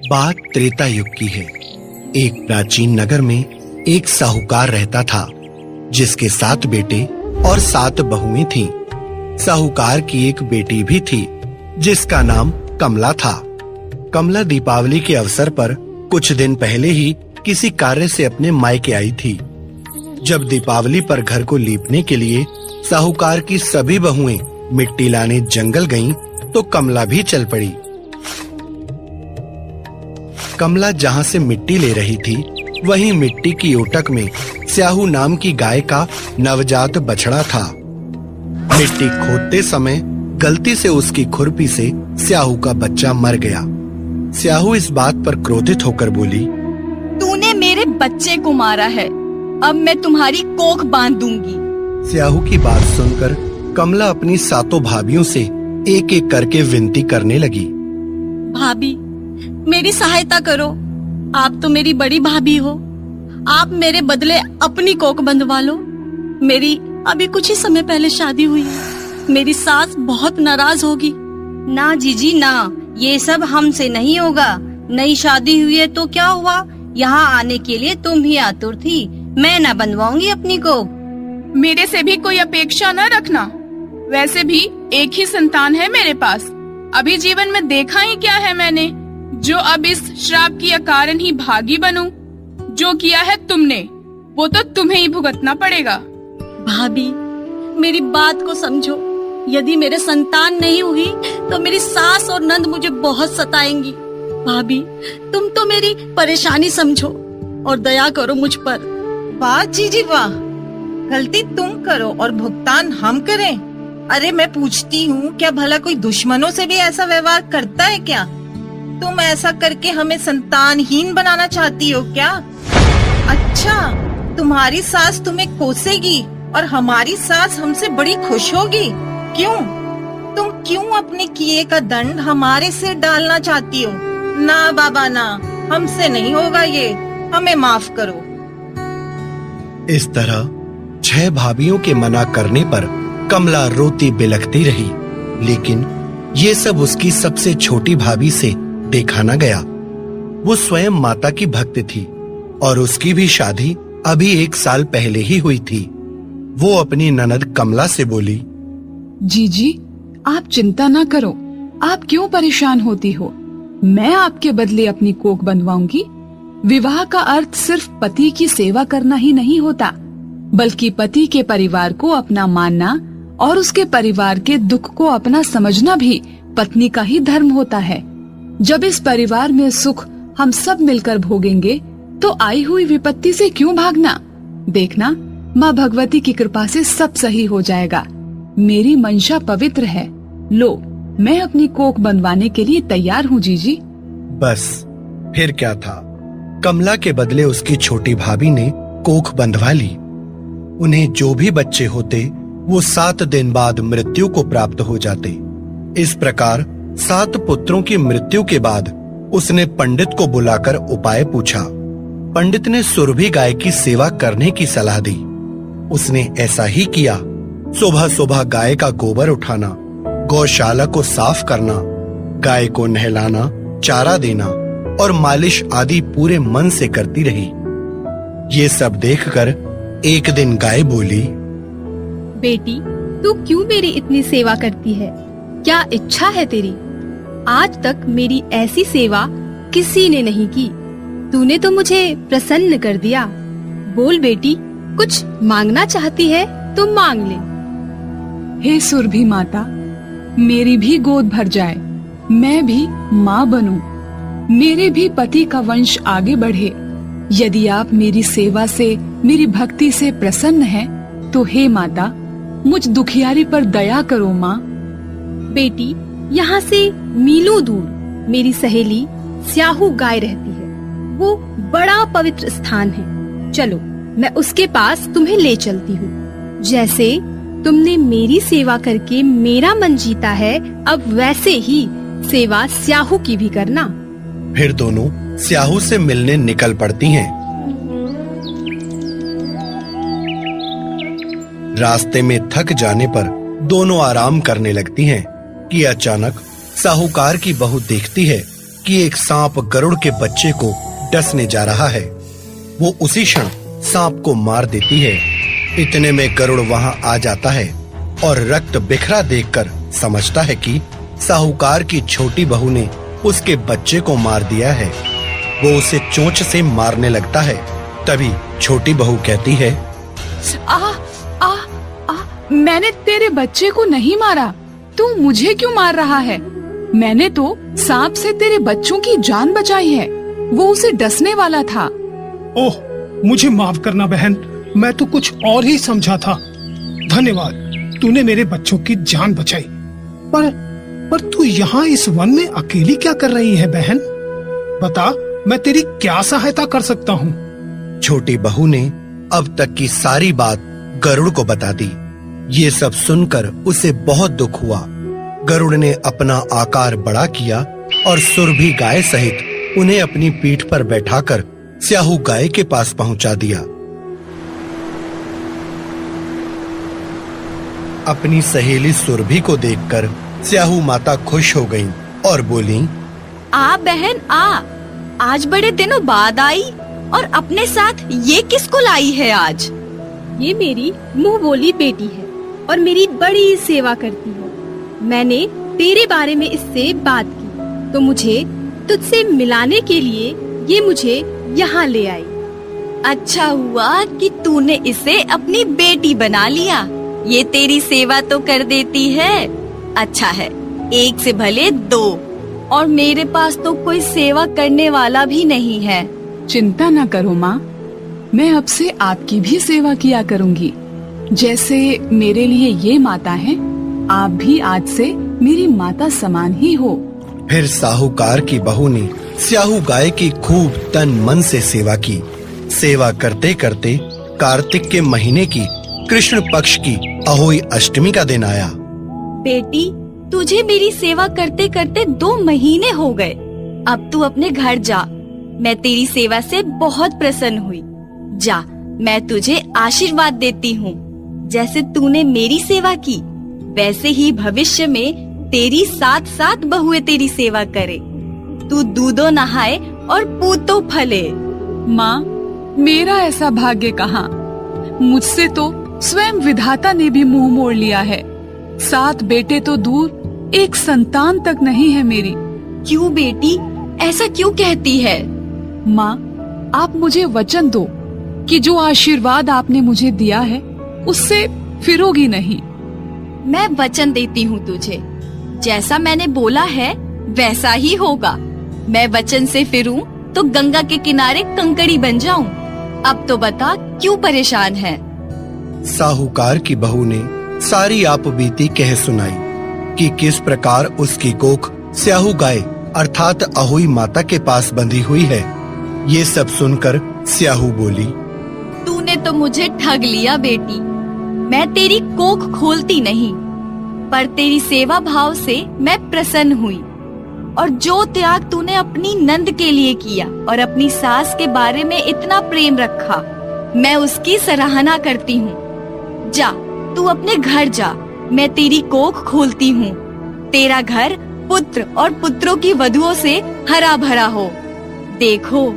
बात त्रेता युग की है। एक प्राचीन नगर में एक साहूकार रहता था, जिसके 7 बेटे और 7 बहुएं थीं। साहूकार की एक बेटी भी थी, जिसका नाम कमला था। कमला दीपावली के अवसर पर कुछ दिन पहले ही किसी कार्य से अपने मायके आई थी। जब दीपावली पर घर को लीपने के लिए साहूकार की सभी बहुएं मिट्टी लाने जंगल गईं, तो कमला भी चल पड़ी। कमला जहां से मिट्टी ले रही थी, वहीं मिट्टी की ओटक में स्याहू नाम की गाय का नवजात बछड़ा था। मिट्टी खोदते समय गलती से उसकी खुरपी से स्याहू का बच्चा मर गया। स्याहू इस बात पर क्रोधित होकर बोली, तूने मेरे बच्चे को मारा है, अब मैं तुम्हारी कोख बांध दूंगी। स्याहू की बात सुनकर कमला अपनी 7 भाभियों से एक एक करके विनती करने लगी। भाभी, मेरी सहायता करो, आप तो मेरी बड़ी भाभी हो। आप मेरे बदले अपनी कोख बंधवा लो। मेरी अभी कुछ ही समय पहले शादी हुई है। मेरी सास बहुत नाराज होगी। ना जीजी ना, ये सब हमसे नहीं होगा। नई शादी हुई है तो क्या हुआ, यहाँ आने के लिए तुम ही आतुर थी। मैं न बनवाऊंगी अपनी कोख। मेरे से भी कोई अपेक्षा न रखना। वैसे भी एक ही संतान है मेरे पास। अभी जीवन में देखा ही क्या है मैंने, जो अब इस श्राप के कारण ही भागी बनूं। जो किया है तुमने, वो तो तुम्हें ही भुगतना पड़ेगा। भाभी, मेरी बात को समझो। यदि मेरे संतान नहीं हुई तो मेरी सास और नंद मुझे बहुत सताएंगी। भाभी, तुम तो मेरी परेशानी समझो और दया करो मुझ पर। वाह जीजी वाह, गलती तुम करो और भुगतान हम करें। अरे मैं पूछती हूँ, क्या भला कोई दुश्मनों से भी ऐसा व्यवहार करता है क्या? तुम ऐसा करके हमें संतानहीन बनाना चाहती हो क्या? अच्छा, तुम्हारी सास तुम्हें कोसेगी और हमारी सास हमसे बड़ी खुश होगी। क्यों? तुम क्यों अपने किए का दंड हमारे सिर डालना चाहती हो? ना बाबा ना, हमसे नहीं होगा ये, हमें माफ करो। इस तरह 6 भाभियों के मना करने पर कमला रोती बिलखती रही, लेकिन ये सब उसकी सबसे छोटी भाभी से देखा न गया। वो स्वयं माता की भक्त थी और उसकी भी शादी अभी 1 साल पहले ही हुई थी। वो अपनी ननद कमला से बोली, जीजी, आप चिंता न करो। आप क्यों परेशान होती हो? मैं आपके बदले अपनी कोख बनवाऊंगी। विवाह का अर्थ सिर्फ पति की सेवा करना ही नहीं होता, बल्कि पति के परिवार को अपना मानना और उसके परिवार के दुख को अपना समझना भी पत्नी का ही धर्म होता है। जब इस परिवार में सुख हम सब मिलकर भोगेंगे, तो आई हुई विपत्ति से क्यों भागना? देखना, माँ भगवती की कृपा से सब सही हो जाएगा। मेरी मंशा पवित्र है। लो, मैं अपनी कोख बनवाने के लिए तैयार हूँ जीजी। बस फिर क्या था, कमला के बदले उसकी छोटी भाभी ने कोख बंधवा ली। उन्हें जो भी बच्चे होते, वो 7 दिन बाद मृत्यु को प्राप्त हो जाते। इस प्रकार 7 पुत्रों की मृत्यु के बाद उसने पंडित को बुलाकर उपाय पूछा। पंडित ने सुरभि गाय की सेवा करने की सलाह दी। उसने ऐसा ही किया। सुबह सुबह गाय का गोबर उठाना, गौशाला को साफ करना, गाय को नहलाना, चारा देना और मालिश आदि पूरे मन से करती रही। ये सब देखकर एक दिन गाय बोली, बेटी, तू क्यों मेरी इतनी सेवा करती है? क्या इच्छा है तेरी? आज तक मेरी ऐसी सेवा किसी ने नहीं की। तूने तो मुझे प्रसन्न कर दिया। बोल बेटी, कुछ मांगना चाहती है तो मांग ले। हे सुरभि माता, मेरी भी गोद भर जाए, मैं भी माँ बनूं, मेरे भी पति का वंश आगे बढ़े। यदि आप मेरी सेवा से, मेरी भक्ति से प्रसन्न हैं, तो हे माता, मुझ दुखियारी पर दया करो माँ। बेटी, यहाँ से मीलों दूर मेरी सहेली स्याहू गाय रहती है। वो बड़ा पवित्र स्थान है। चलो, मैं उसके पास तुम्हें ले चलती हूँ। जैसे तुमने मेरी सेवा करके मेरा मन जीता है, अब वैसे ही सेवा स्याहू की भी करना। फिर दोनों स्याहू से मिलने निकल पड़ती हैं। रास्ते में थक जाने पर दोनों आराम करने लगती हैं कि अचानक साहूकार की बहू देखती है कि एक सांप गरुड़ के बच्चे को डसने जा रहा है। वो उसी क्षण सांप को मार देती है। इतने में गरुड़ वहां आ जाता है और रक्त बिखरा देखकर समझता है कि साहूकार की छोटी बहू ने उसके बच्चे को मार दिया है। वो उसे चोंच से मारने लगता है। तभी छोटी बहू कहती है, मैंने तेरे बच्चे को नहीं मारा, तू मुझे क्यों मार रहा है? मैंने तो सांप से तेरे बच्चों की जान बचाई है, वो उसे डसने वाला था। ओह, मुझे माफ करना बहन, मैं तो कुछ और ही समझा था। धन्यवाद, तूने मेरे बच्चों की जान बचाई। पर तू यहाँ इस वन में अकेली क्या कर रही है बहन? बता, मैं तेरी क्या सहायता कर सकता हूँ? छोटी बहू ने अब तक की सारी बात गरुड़ को बता दी। ये सब सुनकर उसे बहुत दुख हुआ। गरुड़ ने अपना आकार बड़ा किया और सुरभि गाय सहित उन्हें अपनी पीठ पर बैठाकर स्याहू गाय के पास पहुंचा दिया। अपनी सहेली सुरभि को देखकर स्याहू माता खुश हो गईं और बोली, आ बहन आ, आज बड़े दिनों बाद आई और अपने साथ ये किसको लाई है आज? ये मेरी मुंह बोली बेटी है और मेरी बड़ी सेवा करती है। मैंने तेरे बारे में इससे बात की तो मुझे तुझसे मिलाने के लिए ये मुझे यहाँ ले आई। अच्छा हुआ कि तूने इसे अपनी बेटी बना लिया। ये तेरी सेवा तो कर देती है। अच्छा है, एक से भले दो, और मेरे पास तो कोई सेवा करने वाला भी नहीं है। चिंता न करो माँ, मैं अब से आपकी भी सेवा किया करूँगी। जैसे मेरे लिए ये माता है, आप भी आज से मेरी माता समान ही हो। फिर साहूकार की बहू ने स्याहू गाय की खूब तन मन से सेवा की। सेवा करते करते कार्तिक के महीने की कृष्ण पक्ष की अहोई अष्टमी का दिन आया। बेटी, तुझे मेरी सेवा करते करते 2 महीने हो गए। अब तू अपने घर जा। मैं तेरी सेवा से बहुत प्रसन्न हुई। जा, मैं तुझे आशीर्वाद देती हूँ। जैसे तूने मेरी सेवा की, वैसे ही भविष्य में तेरी 7 बहुएं तेरी सेवा करे। तू दूधो नहाए और पूतो फले। माँ, मेरा ऐसा भाग्य कहाँ? मुझसे तो स्वयं विधाता ने भी मुंह मोड़ लिया है। 7 बेटे तो दूर, एक संतान तक नहीं है मेरी। क्यों बेटी, ऐसा क्यों कहती है? माँ, आप मुझे वचन दो कि जो आशीर्वाद आपने मुझे दिया है उससे फिरोगी नहीं। मैं वचन देती हूँ तुझे, जैसा मैंने बोला है वैसा ही होगा। मैं वचन से फिरूं तो गंगा के किनारे कंकड़ी बन जाऊं। अब तो बता, क्यों परेशान है? साहूकार की बहू ने सारी आप बीती कह सुनाई कि किस प्रकार उसकी कोख स्याहू गाय अर्थात अहोई माता के पास बंधी हुई है। ये सब सुनकर स्याहू बोली, तूने तो मुझे ठग लिया बेटी। मैं तेरी कोख खोलती नहीं, पर तेरी सेवा भाव से मैं प्रसन्न हुई। और जो त्याग तूने अपनी नंद के लिए किया और अपनी सास के बारे में इतना प्रेम रखा, मैं उसकी सराहना करती हूँ। जा, तू अपने घर जा। मैं तेरी कोख खोलती हूँ। तेरा घर पुत्र और पुत्रों की वधुओं से हरा भरा हो। देखो,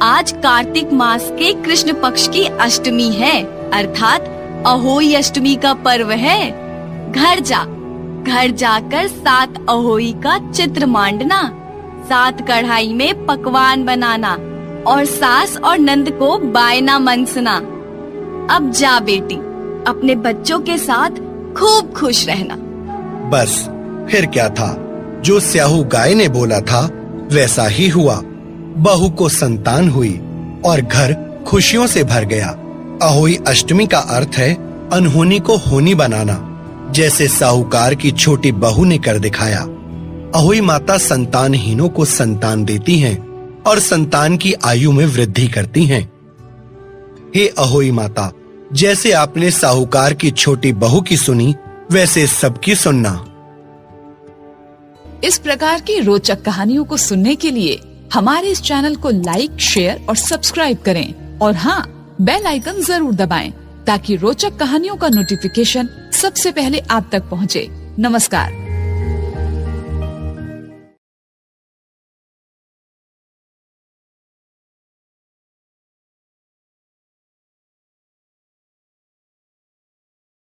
आज कार्तिक मास के कृष्ण पक्ष की अष्टमी है, अर्थात अहोई अष्टमी का पर्व है। घर जा, घर जाकर 7 अहोई का चित्र मांडना, 7 कढ़ाई में पकवान बनाना और सास और नंद को बायना मनसना। अब जा बेटी, अपने बच्चों के साथ खूब खुश रहना। बस फिर क्या था, जो स्याहू गाय ने बोला था वैसा ही हुआ। बहू को संतान हुई और घर खुशियों से भर गया। अहोई अष्टमी का अर्थ है अनहोनी को होनी बनाना, जैसे साहूकार की छोटी बहू ने कर दिखाया। अहोई माता संतानहीनों को संतान देती हैं और संतान की आयु में वृद्धि करती हैं। हे अहोई माता, जैसे आपने साहूकार की छोटी बहू की सुनी, वैसे सबकी सुनना। इस प्रकार की रोचक कहानियों को सुनने के लिए हमारे इस चैनल को लाइक, शेयर और सब्सक्राइब करें और हाँ, बेल आइकन जरूर दबाएं ताकि रोचक कहानियों का नोटिफिकेशन सबसे पहले आप तक पहुँचे। नमस्कार।